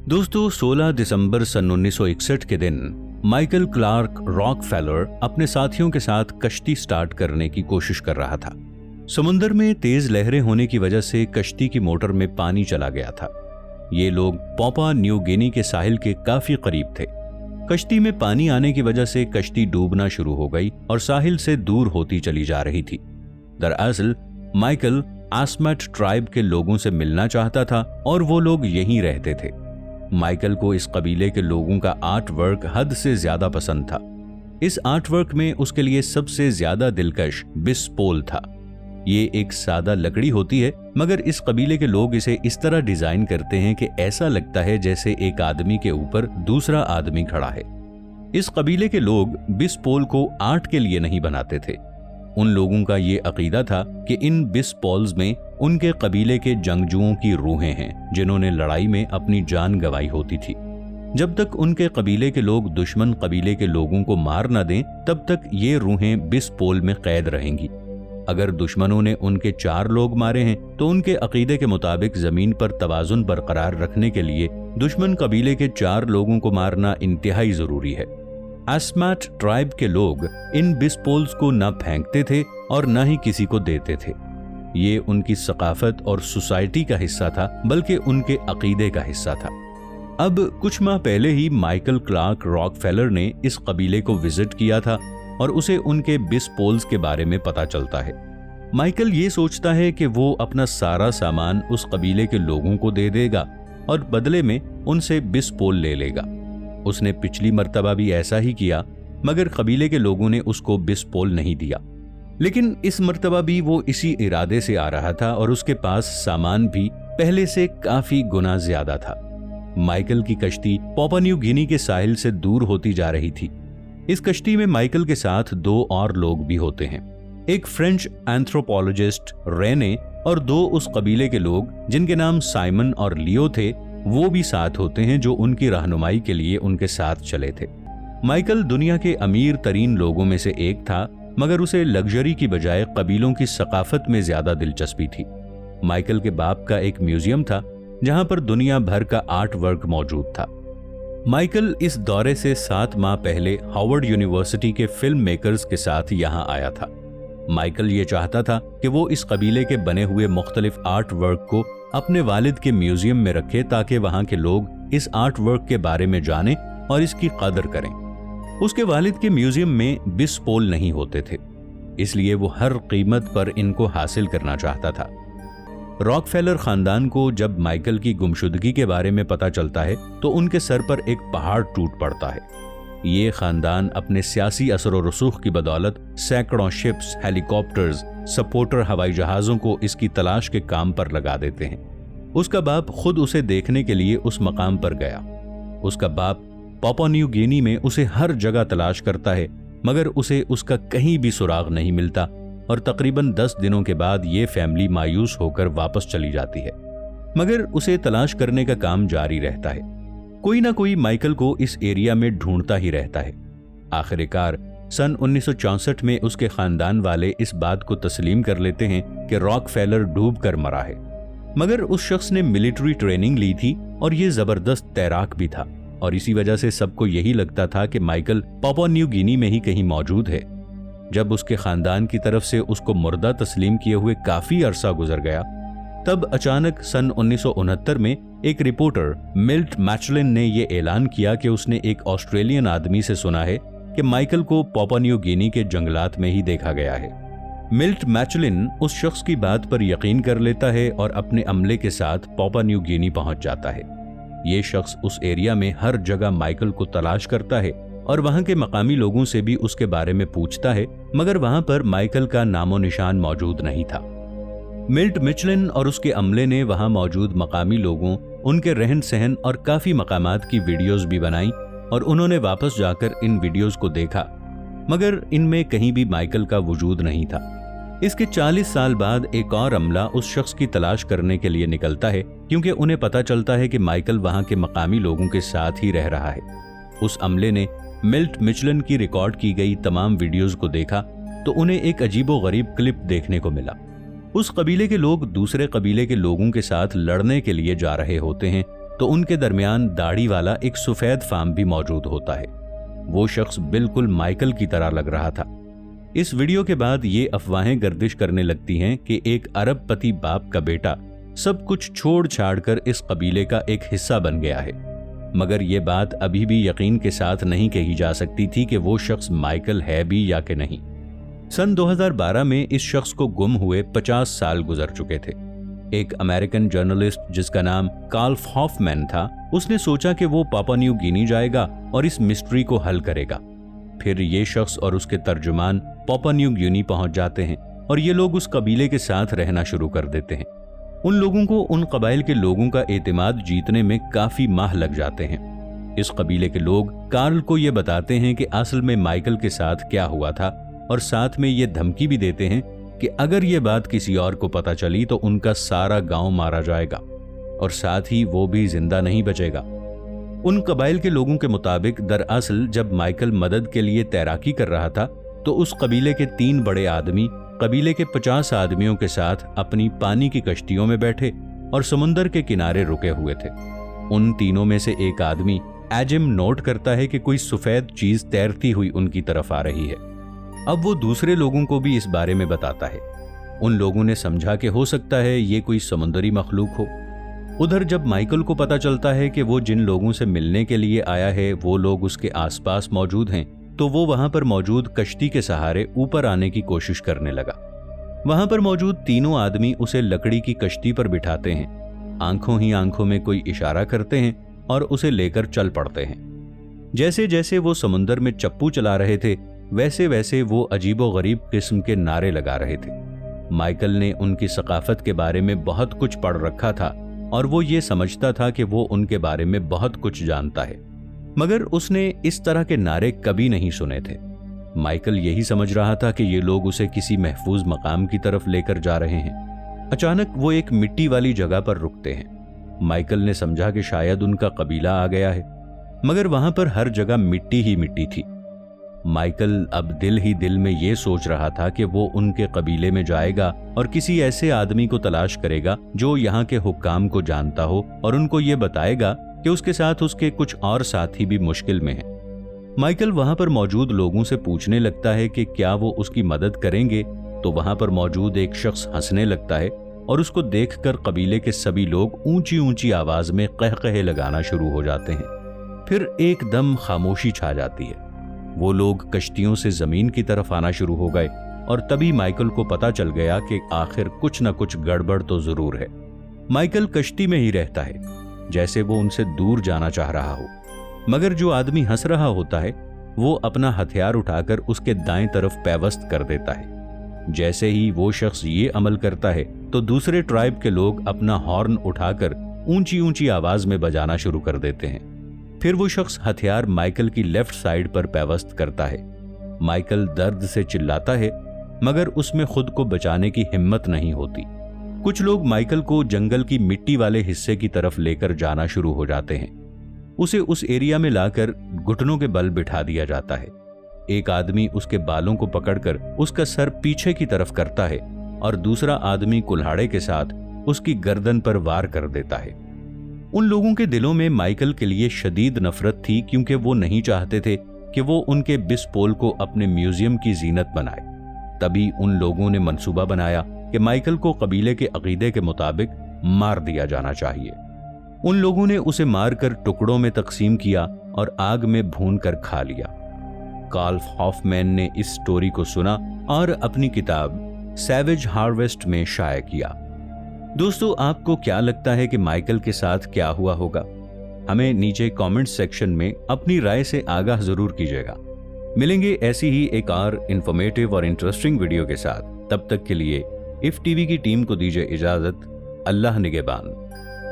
दोस्तों 16 दिसंबर सन 1961 के दिन माइकल क्लार्क रॉकफेलर अपने साथियों के साथ कश्ती स्टार्ट करने की कोशिश कर रहा था। समुद्र में तेज लहरें होने की वजह से कश्ती की मोटर में पानी चला गया था। ये लोग पापुआ न्यू गिनी के साहिल के काफी करीब थे। कश्ती में पानी आने की वजह से कश्ती डूबना शुरू हो गई और साहिल से दूर होती चली जा रही थी। दरअसल माइकल आस्मैट ट्राइब के लोगों से मिलना चाहता था और वो लोग यहीं रहते थे। माइकल को इस कबीले के लोगों का आर्ट वर्क हद से ज्यादा पसंद था। इस आर्ट वर्क में उसके लिए सबसे ज्यादा दिलकश बिस्पोल था। ये एक सादा लकड़ी होती है, मगर इस कबीले के लोग इसे इस तरह डिजाइन करते हैं कि ऐसा लगता है जैसे एक आदमी के ऊपर दूसरा आदमी खड़ा है। इस कबीले के लोग बिस्पोल को आर्ट के लिए नहीं बनाते थे। उन लोगों का ये अकीदा था कि इन बिस्पोल्स में उनके कबीले के जंगजुओं की रूहें हैं, जिन्होंने लड़ाई में अपनी जान गंवाई होती थी। जब तक उनके कबीले के लोग दुश्मन कबीले के लोगों को मार न दें, तब तक ये रूहें बिस्पोल में कैद रहेंगी। अगर दुश्मनों ने उनके 4 लोग मारे हैं तो उनके अकीदे के मुताबिक जमीन पर तवाजुन बरकरार रखने के लिए दुश्मन कबीले के 4 लोगों को मारना इंतहाई जरूरी है। आस्मैट ट्राइब के लोग इन बिस्पोल्स को न फेंकते थे और न ही किसी को देते थे। ये उनकी सकाफत और सोसाइटी का हिस्सा था, बल्कि उनके अकीदे का हिस्सा था। अब कुछ माह पहले ही माइकल क्लार्क रॉकफेलर ने इस कबीले को विजिट किया था और उसे उनके बिस्पोल्स के बारे में पता चलता है। माइकल ये सोचता है कि वो अपना सारा सामान उस कबीले के लोगों को दे देगा और बदले में उनसे बिस्पोल ले लेगा। उसने पिछली मर्तबा भी ऐसा ही किया, मगर कबीले के लोगों ने उसको बिस्पोल नहीं दिया। लेकिन इस मर्तबा भी वो इसी इरादे से आ रहा था और उसके पास सामान भी पहले से काफी गुना ज्यादा था। माइकल की कश्ती पापुआ न्यू गिनी के साहिल से दूर होती जा रही थी। इस कश्ती में माइकल के साथ 2 और लोग भी होते हैं, एक फ्रेंच एंथ्रोपोलॉजिस्ट रेने और 2 उस कबीले के लोग जिनके नाम साइमन और लियो थे, वो भी साथ होते हैं, जो उनकी रहनुमाई के लिए उनके साथ चले थे। माइकल दुनिया के अमीर तरीन लोगों में से एक था, मगर उसे लग्जरी की बजाय कबीलों की सकाफत में ज्यादा दिलचस्पी थी। माइकल के बाप का एक म्यूजियम था जहां पर दुनिया भर का आर्ट वर्क मौजूद था। माइकल इस दौरे से 7 माह पहले हार्वर्ड यूनिवर्सिटी के फिल्म मेकर्स के साथ यहां आया था। माइकल ये चाहता था कि वो इस कबीले के बने हुए मुख्तलिफ आर्ट वर्क को अपने वालिद के म्यूजियम में रखे, ताकि वहां के लोग इस आर्ट वर्क के बारे में जानें और इसकी कदर करें। उसके वालिद के म्यूजियम में बिस्पोल नहीं होते थे, इसलिए वो हर कीमत पर इनको हासिल करना चाहता था। रॉकफेलर खानदान को जब माइकल की गुमशुदगी के बारे में पता चलता है तो उनके सर पर एक पहाड़ टूट पड़ता है। ये खानदान अपने सियासी असर और रसूख की बदौलत सैकड़ों शिप्स, हेलीकॉप्टर्स, सपोर्टर हवाई जहाजों को इसकी तलाश के काम पर लगा देते हैं। उसका बाप खुद उसे देखने के लिए उस मकाम पर गया। उसका बाप पापुआ न्यू गिनी में उसे हर जगह तलाश करता है, मगर उसे उसका कहीं भी सुराग नहीं मिलता और तकरीबन 10 दिनों के बाद ये फैमिली मायूस होकर वापस चली जाती है। मगर उसे तलाश करने का काम जारी रहता है। कोई ना कोई माइकल को इस एरिया में ढूंढता ही रहता है। आखिरकार सन 1964 में उसके खानदान वाले इस बात को तस्लीम कर लेते हैं कि रॉकफेलर डूब कर मरा है। मगर उस शख्स ने मिलिट्री ट्रेनिंग ली थी और ये जबरदस्त तैराक भी था, और इसी वजह से सबको यही लगता था कि माइकल पापुआ न्यू गिनी में ही कहीं मौजूद है। जब उसके खानदान की तरफ से उसको मुर्दा तस्लीम किए हुए काफी अरसा गुजर गया, तब अचानक सन 1969 में एक रिपोर्टर मिल्ट मैचलिन ने यह ऐलान किया कि उसने एक ऑस्ट्रेलियन आदमी से सुना है कि माइकल को पापुआ न्यू गिनी के जंगलात में ही देखा गया है। मिल्ट मैचलिन उस शख्स की बात पर यकीन कर लेता है और अपने अमले के साथ पापुआ न्यू गिनी पहुंच जाता है। ये शख्स उस एरिया में हर जगह माइकल को तलाश करता है और वहां के मकामी लोगों से भी उसके बारे में पूछता है, मगर वहां पर माइकल का नामो निशान मौजूद नहीं था। मिल्ट मिचलिन और उसके अमले ने वहां मौजूद मकामी लोगों, उनके रहन सहन और काफी मकामात की वीडियोस भी बनाई और उन्होंने वापस जाकर इन वीडियोस को देखा, मगर इनमें कहीं भी माइकल का वजूद नहीं था। इसके 40 साल बाद एक और अमला उस शख्स की तलाश करने के लिए निकलता है, क्योंकि उन्हें पता चलता है कि माइकल वहां के मकामी लोगों के साथ ही रह रहा है। उस अमले ने मिल्ट मिचलिन की रिकॉर्ड की गई तमाम वीडियोस को देखा तो उन्हें एक अजीबोगरीब क्लिप देखने को मिला। उस कबीले के लोग दूसरे कबीले के लोगों के साथ लड़ने के लिए जा रहे होते हैं तो उनके दरमियान दाढ़ी वाला एक सफेद फार्म भी मौजूद होता है। वो शख्स बिल्कुल माइकल की तरह लग रहा था। इस वीडियो के बाद ये अफवाहें गर्दिश करने लगती हैं कि एक अरबपति बाप का बेटा सब कुछ छोड़ छाड़ कर इस कबीले का एक हिस्सा बन गया है, मगर ये बात अभी भी यकीन के साथ नहीं कही जा सकती थी कि वो शख्स माइकल है भी या कि नहीं। सन 2012 में इस शख्स को गुम हुए 50 साल गुजर चुके थे। एक अमेरिकन जर्नलिस्ट जिसका नाम कार्ल हॉफमैन था, उसने सोचा कि वो पापुआ न्यू गिनी जाएगा और इस मिस्ट्री को हल करेगा। फिर ये शख्स और उसके तर्जुमान पापुआ न्यू गिनी पहुंच जाते हैं और ये लोग उस कबीले के साथ रहना शुरू कर देते हैं। उन लोगों को उन कबाइल के लोगों का एतमाद जीतने में काफी माह लग जाते हैं। इस कबीले के लोग कार्ल को ये बताते हैं कि असल में माइकल के साथ क्या हुआ था और साथ में ये धमकी भी देते हैं कि अगर ये बात किसी और को पता चली तो उनका सारा गांव मारा जाएगा और साथ ही वो भी जिंदा नहीं बचेगा। उन कबाइल के लोगों के मुताबिक दरअसल जब माइकल मदद के लिए तैराकी कर रहा था तो उस कबीले के 3 बड़े आदमी कबीले के 50 आदमियों के साथ अपनी पानी की कश्तियों में बैठे और समुंदर के किनारे रुके हुए थे। उन तीनों में से एक आदमी एजिम नोट करता है कि कोई सफेद चीज तैरती हुई उनकी तरफ आ रही है। अब वो दूसरे लोगों को भी इस बारे में बताता है। उन लोगों ने समझा कि हो सकता है ये कोई समुद्री मखलूक हो। उधर जब माइकल को पता चलता है कि वो जिन लोगों से मिलने के लिए आया है वो लोग उसके आसपास मौजूद हैं, तो वो वहां पर मौजूद कश्ती के सहारे ऊपर आने की कोशिश करने लगा। वहां पर मौजूद तीनों आदमी उसे लकड़ी की कश्ती पर बिठाते हैं, आंखों ही आंखों में कोई इशारा करते हैं और उसे लेकर चल पड़ते हैं। जैसे जैसे वो समुंदर में चप्पू चला रहे थे वैसे वैसे वो अजीबोगरीब किस्म के नारे लगा रहे थे। माइकल ने उनकी सकाफत के बारे में बहुत कुछ पढ़ रखा था और वो ये समझता था कि वो उनके बारे में बहुत कुछ जानता है, मगर उसने इस तरह के नारे कभी नहीं सुने थे। माइकल यही समझ रहा था कि ये लोग उसे किसी महफूज मकाम की तरफ लेकर जा रहे हैं। अचानक वो एक मिट्टी वाली जगह पर रुकते हैं। माइकल ने समझा कि शायद उनका कबीला आ गया है, मगर वहां पर हर जगह मिट्टी ही मिट्टी थी। माइकल अब दिल ही दिल में ये सोच रहा था कि वो उनके कबीले में जाएगा और किसी ऐसे आदमी को तलाश करेगा जो यहाँ के हुक्काम को जानता हो और उनको ये बताएगा कि उसके साथ उसके कुछ और साथी भी मुश्किल में हैं। माइकल वहां पर मौजूद लोगों से पूछने लगता है कि क्या वो उसकी मदद करेंगे, तो वहां पर मौजूद एक शख्स हंसने लगता है और उसको देखकर कबीले के सभी लोग ऊंची ऊंची आवाज में कहकहे लगाना शुरू हो जाते हैं। फिर एकदम खामोशी छा जाती है। वो लोग कश्तियों से जमीन की तरफ आना शुरू हो गए और तभी माइकल को पता चल गया कि आखिर कुछ न कुछ गड़बड़ तो जरूर है। माइकल कश्ती में ही रहता है, जैसे वो उनसे दूर जाना चाह रहा हो, मगर जो आदमी हंस रहा होता है वो अपना हथियार उठाकर उसके दाएं तरफ पैवस्त कर देता है। जैसे ही वो शख्स ये अमल करता है तो दूसरे ट्राइब के लोग अपना हॉर्न उठाकर ऊंची ऊंची आवाज में बजाना शुरू कर देते हैं। फिर वो शख्स हथियार माइकल की लेफ्ट साइड पर पैवस्त करता है। माइकल दर्द से चिल्लाता है, मगर उसमें खुद को बचाने की हिम्मत नहीं होती। कुछ लोग माइकल को जंगल की मिट्टी वाले हिस्से की तरफ लेकर जाना शुरू हो जाते हैं। उसे उस एरिया में लाकर घुटनों के बल बिठा दिया जाता है। एक आदमी उसके बालों को पकड़कर उसका सर पीछे की तरफ करता है और दूसरा आदमी कुल्हाड़े के साथ उसकी गर्दन पर वार कर देता है। उन लोगों के दिलों में माइकल के लिए शदीद नफरत थी, क्योंकि वो नहीं चाहते थे कि वो उनके बिस्पोल को अपने म्यूजियम की जीनत बनाए। तभी उन लोगों ने मंसूबा बनाया कि माइकल को कबीले के अकीदे के मुताबिक मार दिया जाना चाहिए। उन लोगों ने उसे मारकर टुकड़ों में तकसीम किया और आग में भून कर खा लिया। कार्ल हॉफमैन ने इस स्टोरी को सुना और अपनी किताब सैवेज हार्वेस्ट में शाया किया। दोस्तों, आपको क्या लगता है कि माइकल के साथ क्या हुआ होगा? हमें नीचे कमेंट सेक्शन में अपनी राय से आगाह जरूर कीजिएगा। मिलेंगे ऐसी ही एक और इंफॉर्मेटिव और इंटरेस्टिंग वीडियो के साथ। तब तक के लिए इफ टीवी की टीम को दीजिए इजाजत। अल्लाह निगहबान।